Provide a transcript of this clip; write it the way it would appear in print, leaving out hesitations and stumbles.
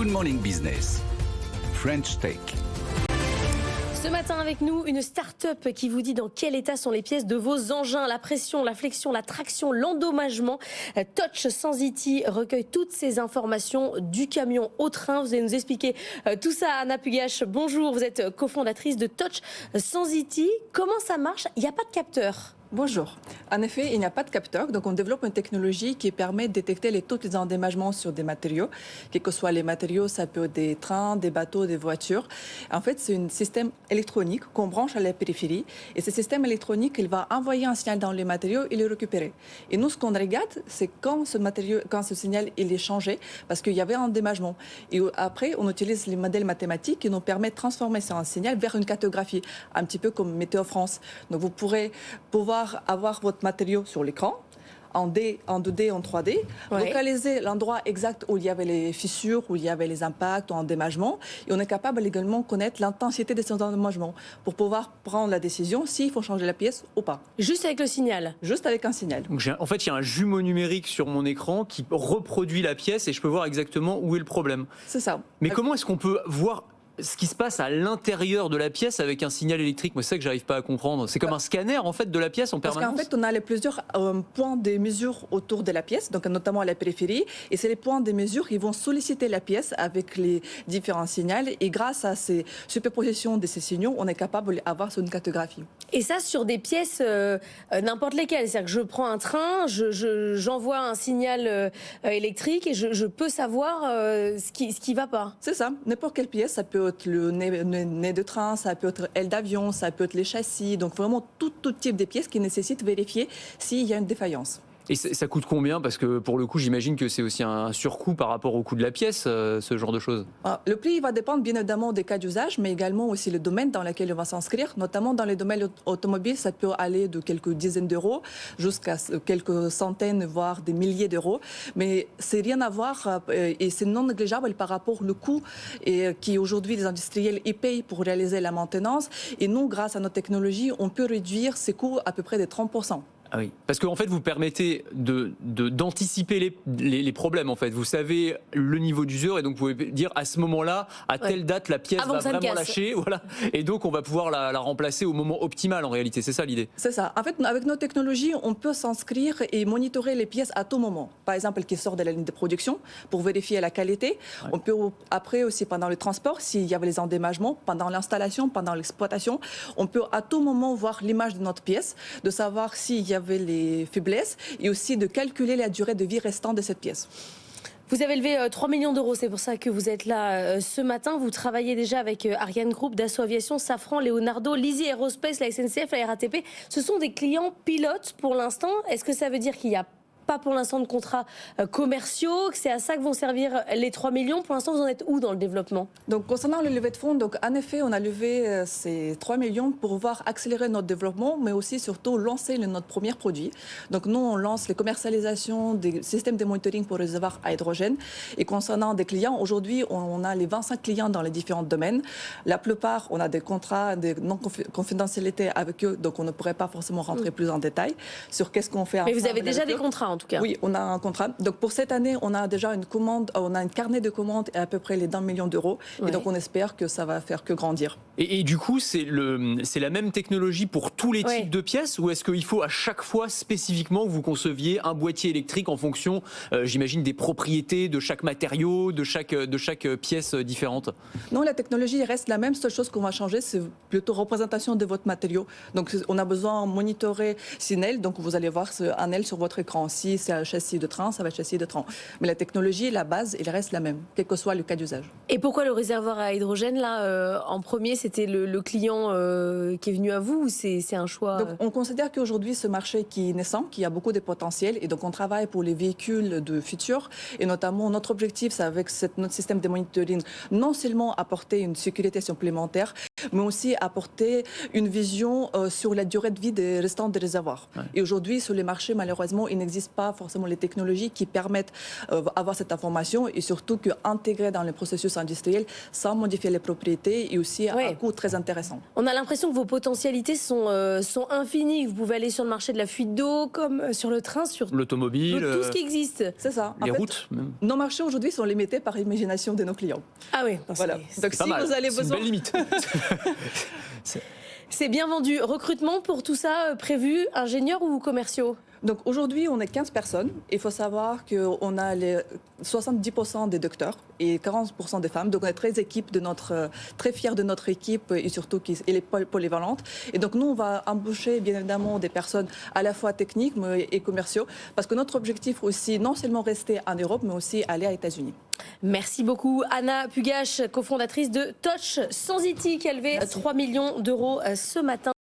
Good Morning Business, French Tech. Ce matin avec nous, une start-up qui vous dit dans quel état sont les pièces de vos engins, la pression, la flexion, la traction, l'endommagement. Touch Sensity recueille toutes ces informations du camion au train. Vous allez nous expliquer tout ça. Anna Pugache, bonjour, vous êtes cofondatrice de Touch Sensity. Comment ça marche? Il n'y a pas de capteur. Bonjour. En effet, il n'y a pas de capteur, donc on développe une technologie qui permet de détecter tous les endommagements sur des matériaux, quels que soient les matériaux, ça peut être des trains, des bateaux, des voitures. En fait, c'est un système électronique qu'on branche à la périphérie, et ce système électronique, il va envoyer un signal dans les matériaux et le récupérer. Et nous, ce qu'on regarde, c'est quand ce signal il est changé, parce qu'il y avait un endommagement. Et après, on utilise les modèles mathématiques qui nous permettent de transformer un signal vers une cartographie, un petit peu comme Météo France. Donc vous pourrez pouvoir avoir votre matériau sur l'écran, en 2D, en 3D, localiser l'endroit exact où il y avait les fissures, où il y avait les impacts ou endommagements, et on est capable également de connaître l'intensité de ces endommagements pour pouvoir prendre la décision s'il faut changer la pièce ou pas. Juste avec le signal? Juste avec un signal. Donc en fait, il y a un jumeau numérique sur mon écran qui reproduit la pièce et je peux voir exactement où est le problème. C'est ça. Mais comment est-ce qu'on peut voir ce qui se passe à l'intérieur de la pièce avec un signal électrique? Moi, c'est ça que j'arrive pas à comprendre. C'est comme un scanner en fait de la pièce en permanence. Parce qu'en fait, on a les plusieurs points de mesure autour de la pièce, donc notamment à la périphérie, et c'est les points de mesure qui vont solliciter la pièce avec les différents signaux. Et grâce à ces superpositions de ces signaux, on est capable d'avoir une cartographie. Et ça sur des pièces n'importe lesquelles. C'est-à-dire que je prends un train, j'envoie un signal électrique et je peux savoir ce qui va pas. C'est ça. N'importe quelle pièce, ça peut être le nez de train, ça peut être aile d'avion, ça peut être les châssis. Donc vraiment tout type de pièces qui nécessitent de vérifier s'il y a une défaillance. Et ça coûte combien? Parce que pour le coup, j'imagine que c'est aussi un surcoût par rapport au coût de la pièce, ce genre de choses. Le prix va dépendre bien évidemment des cas d'usage, mais également aussi le domaine dans lequel on va s'inscrire. Notamment dans les domaines automobiles, ça peut aller de quelques dizaines d'euros jusqu'à quelques centaines, voire des milliers d'euros. Mais c'est rien à voir et c'est non négligeable par rapport au coût qui aujourd'hui les industriels y payent pour réaliser la maintenance. Et nous, grâce à notre technologie, on peut réduire ces coûts à peu près de 30%. Ah oui, parce qu'en fait, vous permettez d'anticiper les problèmes. En fait, vous savez le niveau d'usure et donc vous pouvez dire à ce moment-là, à telle date, la pièce va vraiment lâcher, voilà. Et donc on va pouvoir la remplacer au moment optimal. En réalité, c'est ça l'idée. C'est ça. En fait, avec notre technologie, on peut s'inscrire et monitorer les pièces à tout moment. Par exemple, qui sortent de la ligne de production pour vérifier la qualité. Ouais. On peut après aussi pendant le transport, s'il y avait les endommagements, pendant l'installation, pendant l'exploitation, on peut à tout moment voir l'image de notre pièce, de savoir s'il y avait les faiblesses et aussi de calculer la durée de vie restante de cette pièce. Vous avez levé 3 millions d'euros, c'est pour ça que vous êtes là ce matin. Vous travaillez déjà avec Ariane Group, Dassault Aviation, Safran, Leonardo, Lizzie Aerospace, la SNCF, la RATP. Ce sont des clients pilotes pour l'instant. Est-ce que ça veut dire qu'il n'y a pas pour l'instant de contrats commerciaux, que c'est à ça que vont servir les 3 millions? Pour l'instant, vous en êtes où dans le développement? Donc, concernant le levée de fonds, donc, en effet, on a levé ces 3 millions pour pouvoir accélérer notre développement, mais aussi, surtout, lancer notre premier produit. Donc, nous, on lance les commercialisations des systèmes de monitoring pour réservoirs à hydrogène. Et concernant des clients, aujourd'hui, on a les 25 clients dans les différents domaines. La plupart, on a des contrats de non-confidentialité avec eux, donc on ne pourrait pas forcément rentrer plus en détail sur qu'est-ce qu'on fait. Mais vous avez déjà des contrats en tout cas. Oui, on a un contrat. Donc pour cette année, on a déjà une commande, on a un carnet de commandes à peu près les 1 million d'euros. Ouais. Et donc on espère que ça va faire que grandir. Et du coup, c'est la même technologie pour tous les types de pièces, ou est-ce qu'il faut à chaque fois spécifiquement que vous conceviez un boîtier électrique en fonction, j'imagine, des propriétés de chaque matériau, de chaque pièce différente? Non, la technologie reste la même. Seule chose qu'on va changer, c'est plutôt représentation de votre matériau. Donc on a besoin de monitorer une aile. Donc vous allez voir un aile sur votre écran. Si c'est un châssis de train, ça va être châssis de train. Mais la technologie, la base, elle reste la même, quel que soit le cas d'usage. Et pourquoi le réservoir à hydrogène, là, en premier, c'était le client qui est venu à vous, ou c'est un choix? Donc, on considère qu'aujourd'hui, ce marché qui est naissant, qui a beaucoup de potentiel, et donc on travaille pour les véhicules de futur, et notamment notre objectif, c'est avec notre système de monitoring, non seulement apporter une sécurité supplémentaire, mais aussi apporter une vision sur la durée de vie des restants des réservoirs. Ouais. Et aujourd'hui, sur les marchés, malheureusement, il n'existe pas forcément les technologies qui permettent d'avoir cette information et surtout qu'intégrer dans le processus industriel sans modifier les propriétés et aussi à un coût très intéressant. On a l'impression que vos potentialités sont infinies. Vous pouvez aller sur le marché de la fuite d'eau, comme sur le train, sur l'automobile, tout ce qui existe. C'est ça. Les routes. Même. Nos marchés aujourd'hui sont limités par l'imagination de nos clients. Ah oui, voilà. Donc si vous avez besoin... C'est une belle limite. C'est bien vendu. Recrutement pour tout ça prévu, ingénieurs ou commerciaux? Donc aujourd'hui, on est 15 personnes. Il faut savoir qu'on a les 70% des docteurs et 40% des femmes. Donc on est très fiers de notre équipe et surtout qu'elle est polyvalente. Et donc nous, on va embaucher bien évidemment des personnes à la fois techniques et commerciaux parce que notre objectif aussi, non seulement rester en Europe, mais aussi aller aux États-Unis. Merci beaucoup. Anna Pugache, cofondatrice de Touch Sensity, qui a levé 3 millions d'euros ce matin.